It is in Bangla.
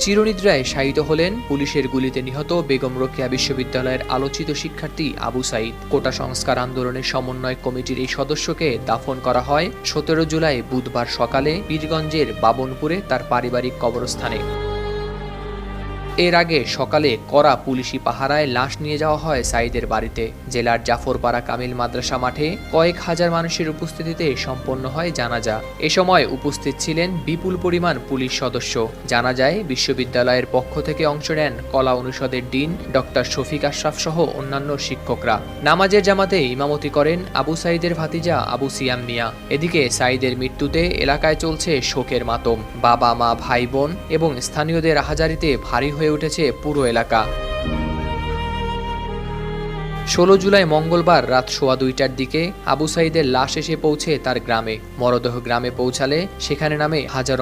চিরনিদ্রায় শায়িত হলেন পুলিশের গুলিতে নিহত বেগম রোকেয়া বিশ্ববিদ্যালয়ের আলোচিত শিক্ষার্থী আবু সাঈদ। কোটা সংস্কার আন্দোলনের সমন্বয় কমিটির এই সদস্যকে দাফন করা হয় ১৭ জুলাই বুধবার সকালে পীরগঞ্জের বাবনপুরে তার পারিবারিক কবরস্থানে। এর আগে সকালে কড়া পুলিশি পাহারায় লাশ নিয়ে যাওয়া হয় সাঈদের বাড়িতে। জেলার জাফরপাড়া কামিল মাদ্রাসা মাঠে কয়েক হাজার মানুষের উপস্থিতিতে সম্পন্ন হয় জানাজা। এ সময় উপস্থিত ছিলেন বিপুল পরিমাণ পুলিশ সদস্য। জানাজায় বিশ্ববিদ্যালয়ের পক্ষ থেকে অংশ নেন কলা অনুষদের ডিন ডক্টর শফিক আশরাফ সহ অন্যান্য শিক্ষকরা। নামাজের জামাতে ইমামতি করেন আবু সাঈদের ভাতিজা আবু সিয়াম মিয়া। এদিকে সাঈদের মৃত্যুতে এলাকায় চলছে শোকের মাতম। বাবা মা ভাই বোন এবং স্থানীয়দের আহাজারিতে ভারী হয়ে উঠেছে পুরো এলাকা। ১৬ জুলাই মঙ্গলবার রাত ২:১২টার দিকে আবু সাঈদের লাশ এসে পৌঁছে তার গ্রামে। মরদেহ গ্রামে পৌঁছালে সেখানে নামে হাজারো